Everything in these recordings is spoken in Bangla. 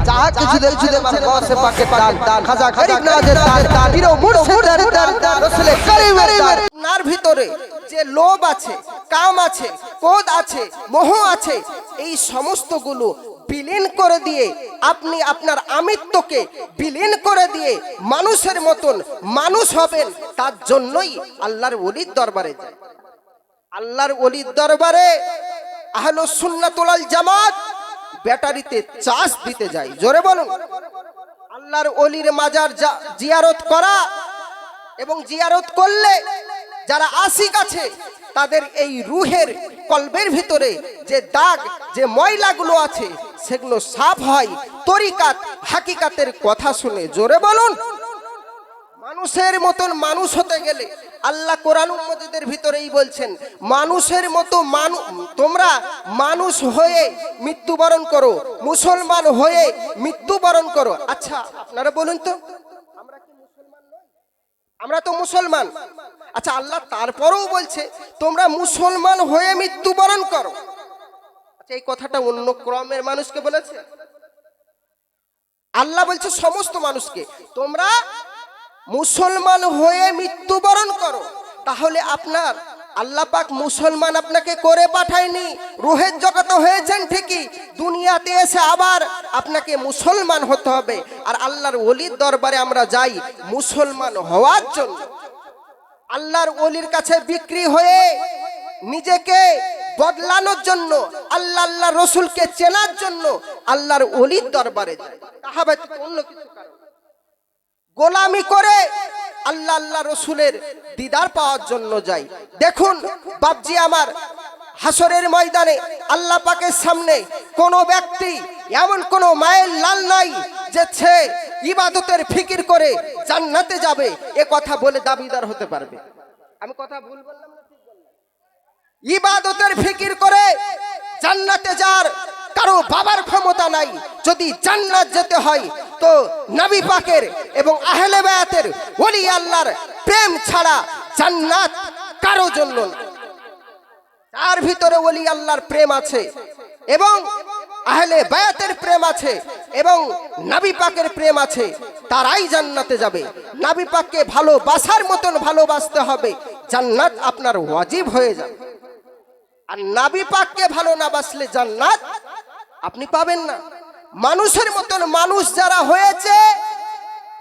चाह কিছু দে কিছু দে বার গসে পাকে দান খাজা গরিব নওয়াজের দান হিরো মুর্শিদের দান রসুল করিমের দান। আপনার ভিতরে যে লোভ আছে, কাম আছে, ক্রোধ আছে, মোহ আছে, এই সমস্তগুলো বিলীন করে দিয়ে আপনি আপনার আমিত্বকে বিলীন করে দিয়ে মানুষের মতন মানুষ হবেন। তার জন্যই আল্লাহর ওলির দরবারে যায়। আল্লাহর ওলির দরবারে আহলুস সুন্নাত ওয়াল জামাত ব্যাটারিতে চার্জ দিতে যায়। জোরে বলুন। আল্লাহর ওলির মাজার জিয়ারত করা এবং জিয়ারত করলে যারা আশিক আছে তাদের এই রুহের কলবের ভিতরে যে দাগ, যে ময়লাগুলো আছে সেগুলো সাফ হয় তরিকাত হাকিকাতের কথা শুনে। জোরে বলুন। মানুষের মতন মানুষ হতে গেলে আল্লাহ কোরআন মাজিদের ভিতরেই বলছেন, মানুষের মতো তোমরা মানুষ হয়ে মৃত্যুবরণ করো, মুসলমান হয়ে মৃত্যুবরণ করো। আচ্ছা আপনারা বলুন তো, আমরা কি মুসলমান নই? আমরা তো মুসলমান। আচ্ছা আল্লাহ তারপরেও বলছে তোমরা মুসলমান হয়ে মৃত্যুবরণ করো। আচ্ছা এই কথাটা অন্য ক্রমের মানুষকে বলেছে? আল্লাহ বলছে সমস্ত মানুষকে তোমরা মুসলমান হয়ে মৃত্যুবরণ করো। তাহলে আপনার আল্লাহ পাক মুসলমান আপনাকে করে পাঠায়নি, রুহের জগতে হয়েছেন ঠিকই, দুনিয়াতে এসে আবার আপনাকে মুসলমান হতে হবে। আর আল্লাহর ওলির দরবারে আমরা যাই মুসলমান হওয়ার জন্য। আল্লাহর ওলির কাছে বিক্রি হয়ে নিজেকে বদলানোর জন্য, আল্লাহ আল্লাহ রসুলকে চেনার জন্য আল্লাহর ওলির দরবারে যায়। তাহা ব্যতীত অন্য কিছু কারণ গোলামি করে আল্লাহ আল্লাহ রসুলের দিদার পাওয়ার জন্য যাই। দেখুন বাপজি আমার, হাসরের ময়দানে আল্লাহ পাকের সামনে কোন ব্যক্তি এমন কোন মায়ের লাল নাই যে সে ইবাদতের ফিকির করে জান্নাতে যাবে এ কথা বলে দাবিদার হতে পারবে। আমি কথা ভুল বললাম না ঠিক বললাম? ইবাদতের ফিকির করে জান্নাতে যাওয়ার কারো বাবার ক্ষমতা নাই। যদি জান্নাত যেতে হয় তো নবী পাকের এবং আহলে বায়াতের ওলি আল্লাহর প্রেম ছাড়া জান্নাত কারো জন্য না। তার ভিতরে ওলি আল্লাহর প্রেম আছে এবং আহলে বায়াতের প্রেম আছে এবং নবী পাকের প্রেম আছে, তারাই জান্নাতে যাবে। নবী পাককে ভালোবাসার মতন ভালোবাসতে হবে, জান্নাত আপনার ওয়াজিব হয়ে যাবে। আর নবী পাককে ভালো না বাসলে জান্নাত আপনি পাবেন না। মানুষের মতন মানুষ যারা হয়েছে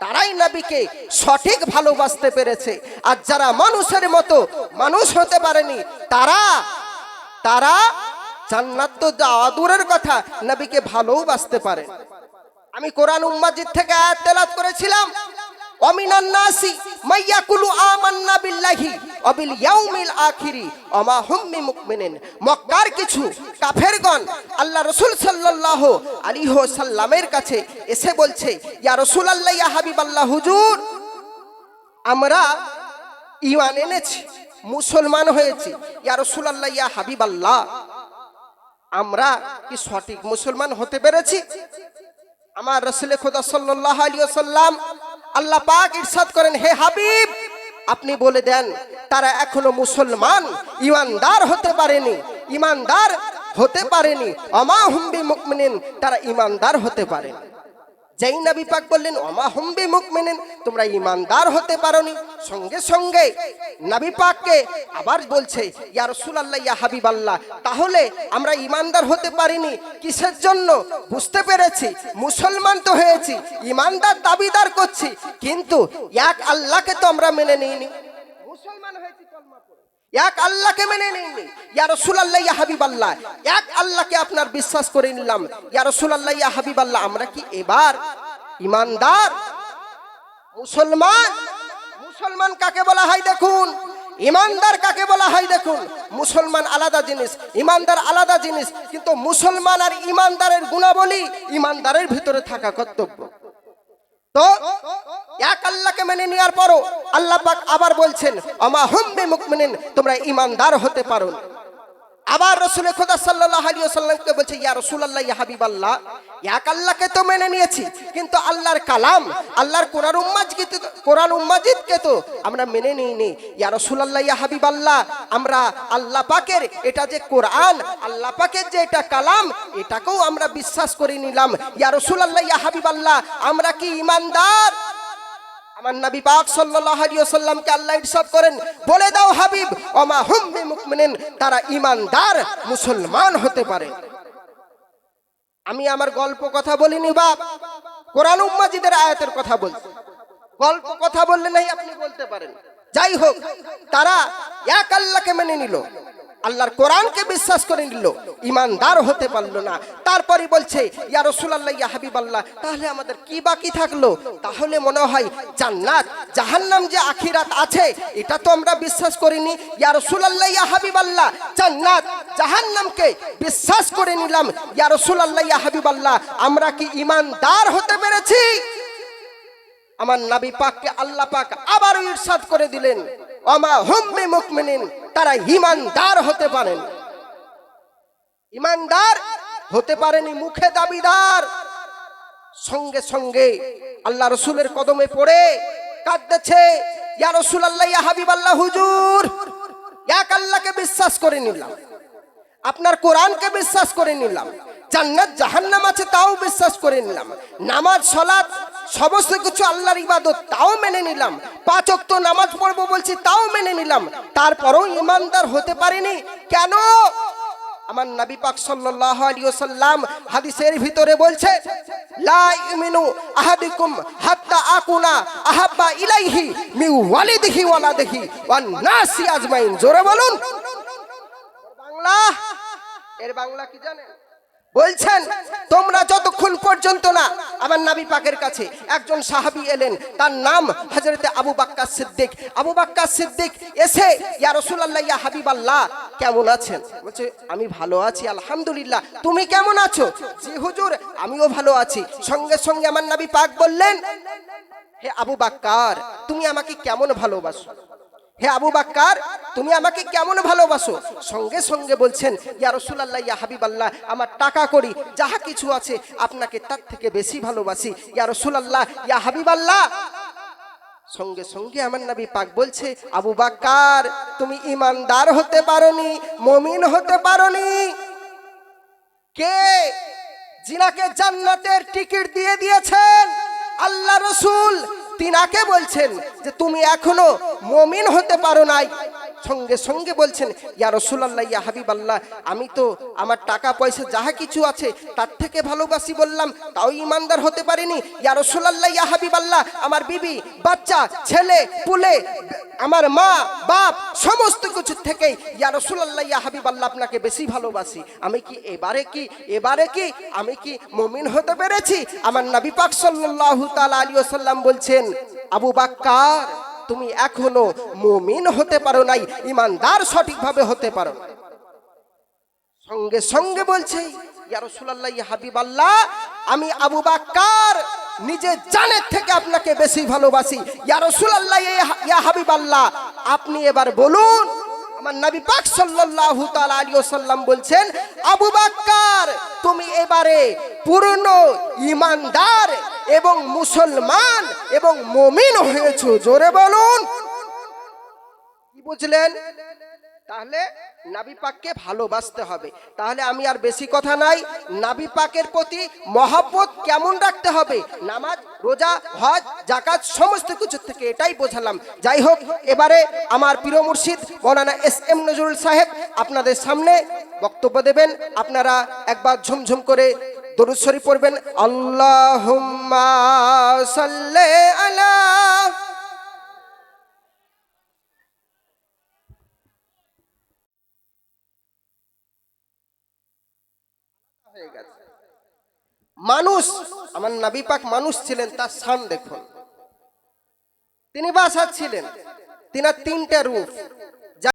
তারাই নবীকে সঠিক ভালোবাসতে পেরেছে। আর যারা মানুষের মতো মানুষ হতে পারেনি তারা জান্নাত তো যাওয়া দূরের কথা, নবীকে ভালোবাসতে পারে। আমি কোরআন মাজিদ থেকে আয়াত তেলাওয়াত করেছিলাম, ওয়ামিনান নাসি মাইয়াকুলু আমান্না বিল্লাহি ওয়া বিল ইয়াউমিল আখিরি ওয়া মা হুম বিমুমিনিন। মক্কার কিছু কাফেরগণ আল্লাহ রাসূল সাল্লাল্লাহু আলাইহি ওয়াসাল্লামের কাছে এসে বলছে, ইয়া রাসূলুল্লাহ, ইয়া হাবিবাল্লাহ, হুজুর আমরা ঈমান এনেছি, মুসলমান হয়েছি। ইয়া রাসূলুল্লাহ, ইয়া হাবিবাল্লাহ, আমরা কি সঠিক মুসলমান হতে পেরেছি? আমার রাসূল খোদা সাল্লাল্লাহু আলাইহি ওয়াসাল্লাম আল্লাহ পাক ইরশাদ করেন, হে হাবিব আপনি বলে দেন তারা এখনো মুসলমান ঈমানদার হতে পারেনি, ঈমানদার হতে পারেনি। ওমা হুম বিমুমিনিন, তারা ঈমানদার হতে পারেনি। যেই নবী পাক বললেন ওমা হুম বিমুমিনিন, তোমরা ঈমানদার হতে পারোনি, সঙ্গে সঙ্গে নবী পাককে আবার বলছে, ইয়া রাসূলুল্লাহ, ইয়া হাবিবাল্লাহ, তাহলে আমরা ঈমানদার হতে পারিনি কিসের জন্য? বুঝতে পেরেছি মুসলমান তো হয়েছি, ঈমানদার দাবিদার করছি, কিন্তু এক আল্লাহকে তো আমরা মেনে নিইনি। মুসলমান হয়েছি কলমা পড়ে, এক আল্লাহকে মেনে নিইনি। ইয়া রাসূলুল্লাহ, ইয়া হাবিবাল্লাহ, এক আল্লাহকে আপনার বিশ্বাস করে নিলাম। ইয়া রাসূলুল্লাহ, ইয়া হাবিবাল্লাহ, আমরা কি এবার ঈমানদার মুসলমান? মুসলমান কাকে বলা হয় দেখুন, ঈমানদার কাকে বলা হয় দেখুন। মুসলমান আলাদা জিনিস, ঈমানদার আলাদা জিনিস, কিন্তু মুসলমান আর ঈমানদারের গুণাবলী ঈমানদারের ভিতরে থাকা কর্তব্য। তো এক আল্লাহকে মেনে নেওয়ার পরও আল্লাহ পাক আবার বলছেন ওমা হুম বিমুমিনিন, তোমরা ঈমানদার হতে পারো না। আবার রাসূল খোদা সাল্লাল্লাহু আলাইহি ওয়াসাল্লামকে বলছে, ইয়া রাসূলুল্লাহ, ইয়া হাবিবাল্লাহ, এক আল্লাহকে তো মেনে নিয়েছি, কিন্তু আল্লাহর কালাম, আল্লাহর কোরআন মাজিদকে তো আমরা মেনে নিইনি। ইয়া রাসূলুল্লাহ, ইয়া হাবিবাল্লাহ, আমরা আল্লাহ পাকের এটা যে কোরআন, আল্লাহ পাকের যে এটা কালাম, এটাকেও আমরা বিশ্বাস করে নিলাম। ইয়া রাসূলুল্লাহ, ইয়া হাবিবাল্লাহ, আমরা কি ঈমানদার? আমার নবী পাক সাল্লাল্লাহু আলাইহি ওয়াসাল্লামকে আল্লাহ ইরশাদ করেন, বলে দাও হাবিব, ওমা হুম বিমুমিনিন, তারা ঈমানদার মুসলমান হতে পারে। আমি আমার গল্প কথা বলিনি বাপ, কোরআন মাজিদের আয়াতের কথা বলছি। গল্প কথা বললে নাই আপনি বলতে পারেন। যাই হোক, তারা এক আল্লাহকে মেনে নিল, আল্লাহর কোরআনকে বিশ্বাস করে নিল, ঈমানদার হতে পারলো না। তারপরে বলছে, ইয়া রাসূলুল্লাহ, ইয়া হাবিবাল্লাহ, তাহলে আমাদের কি বাকি থাকলো? তাহলে মনে হয় জান্নাত জাহান্নাম যে আখিরাত আছে, এটা তো আমরা বিশ্বাস করিনি। ইয়া রাসূলুল্লাহ, ইয়া হাবিবাল্লাহ, জান্নাত জাহান্নামকে বিশ্বাস করে নিলাম। ইয়া রাসূলুল্লাহ, ইয়া হাবিবাল্লাহ, আমরা কি ঈমানদার হতে পেরেছি? আমার নবী পাককে আল্লাহ পাক আবারও ইরশাদ করে দিলেন, ওমা হুম বিমুমিনিন, তারা ঈমানদার হতে পারেন। ঈমানদার হতে পারেনি, মুখে দাবিদার। সঙ্গে সঙ্গে আল্লাহ রাসূলের কদমে পড়ে কাঁদতেছে, ইয়া রাসূলুল্লাহ, ইয়া হাবিবাল্লাহ, হুজুর, এক আল্লাহকে বিশ্বাস করে নিলাম, আপনার কোরআনকে বিশ্বাস করে নিলাম, জান্নাত জাহান্নাম আছে তাও বিশ্বাস করে নিলাম, নামাজ সালাত সমস্ত কিছু আল্লাহর ইবাদত তাও মেনে নিলাম, 5 ওয়াক্ত নামাজ পড়বো বলছি তাও মেনে নিলাম, তারপরেও ঈমানদার হতে পারিনি কেন? আমার নবী পাক সাল্লাল্লাহু আলাইহি ওয়াসাল্লাম হাদিসের ভিতরে বলছে, লা ইউমিনু আহাদুকুম হাত্তা আকুনা আহাব্বা ইলাইহি মিন ওয়ালিদিহি ওয়ালাদিহি ওয়ান নাসি আজমাইন। জোরে বলুন বাংলা। এর বাংলা কি জানেন? বলছেন, তোমরা যতক্ষণ পর্যন্ত না, আমার নবী পাকের কাছে একজন সাহাবী এলেন, তার নাম হযরতে আবু বকর সিদ্দিক। আবু বকর সিদ্দিক এসে, ইয়া রাসূলুল্লাহ, ইয়া হাবিবাল্লাহ, কেমন আছেন? বলছে, আমি ভালো আছি আলহামদুলিল্লাহ। তুমি কেমন আছো? জি হুজুর, আমিও ভালো আছি। সঙ্গে সঙ্গে আমার নবী পাক বললেন, হে আবু বকর, তুমি আমাকে কেমন ভালোবাসো? হে আবু বকর, তুমি আমাকে কেমন ভালোবাসো? সঙ্গে সঙ্গে বলছেন, ইয়া রাসূলুল্লাহ, ইয়া হাবিবাল্লাহ, আমার টাকা করি যাহা কিছু আছে আপনাকে তার থেকে বেশি ভালোবাসি। ইয়া রাসূলুল্লাহ, ইয়া হাবিবাল্লাহ। সঙ্গে সঙ্গে আমার নবী পাক বলছে, আবু বকর, তুমি ঈমানদার হতে পারোনি, মুমিন হতে পারোনি। কে যিনাকে জান্নাতের টিকিট দিয়ে দিয়েছেন আল্লাহ রাসূল, তিনাকে বলছেন যে তুমি এখনো মুমিন হতে পারো নাই। সঙ্গে সঙ্গে বলছেন, ইয়া রাসূলুল্লাহ, ইয়া হাবিবাল্লাহ, আমি তো আমার টাকা পয়সা যাহা কিছু আছে তার থেকে ভালোবাসি বললাম, তাও ঈমানদার হতে পারিনি। ইয়া রাসূলুল্লাহ, ইয়া হাবিবাল্লাহ, আমার বিবি বাচ্চা ছেলে পুলে, আমার মা বাপ সমস্ত কিছু থেকে ইয়া রাসূলুল্লাহ, ইয়া হাবিবাল্লাহ, আপনাকে বেশি ভালোবাসি। আমি কি এবারে কি আমি কি মুমিন হতে পেরেছি? আমার নবী পাক সাল্লাল্লাহু তাআলা আলাইহি ওয়াসাল্লাম বলছেন, আবু বকর, তুমি এখনো মুমিন হতে পারো নাই, ঈমানদার সঠিকভাবে হতে পারো। সঙ্গে সঙ্গে বলছে, ইয়া রাসূলুল্লাহ, ইয়া হাবিবাল্লাহ, আমি আবু বকর নিজের জানের থেকে আপনাকে বেশি ভালোবাসি। ইয়া রাসূলুল্লাহ, ইয়া হাবিবাল্লাহ, আপনি এবার বলুন। আমার নবী পাক সাল্লাল্লাহু তাআলা আলাইহি ওয়াসাল্লাম বলছেন, আবু বকর, তুমি এবারে পূর্ণ ঈমানদার এবং মুসলমান এবং মুমিন হয়েছো। জোরে বলুন। কি বুঝলেন? তাহলে নবী পাককে ভালোবাসতে হবে। তাহলে আমি আর বেশি কথা নাই, নবী পাকের প্রতি মহব্বত কেমন রাখতে হবে, নামাজ রোজা হজ যাকাত সমস্ত কিছু থেকে এটাই বোঝালাম। যাই হোক, এবারে আমার প্রিয় মুর্শিদ মাওলানা এস.এম. নজরুল সাহেব আপনাদের সামনে বক্তব্য দেবেন। আপনারা একবার ঝুমঝুম করে দরুদ শরীফ পড়বেন। আল্লাহুম্মা সাল্লি আলা। মানুষ, আমার নবী পাক মানুষ ছিলেন, তার শান দেখুন। তিনি বাদশা ছিলেন, তিনার 3টে রূপ।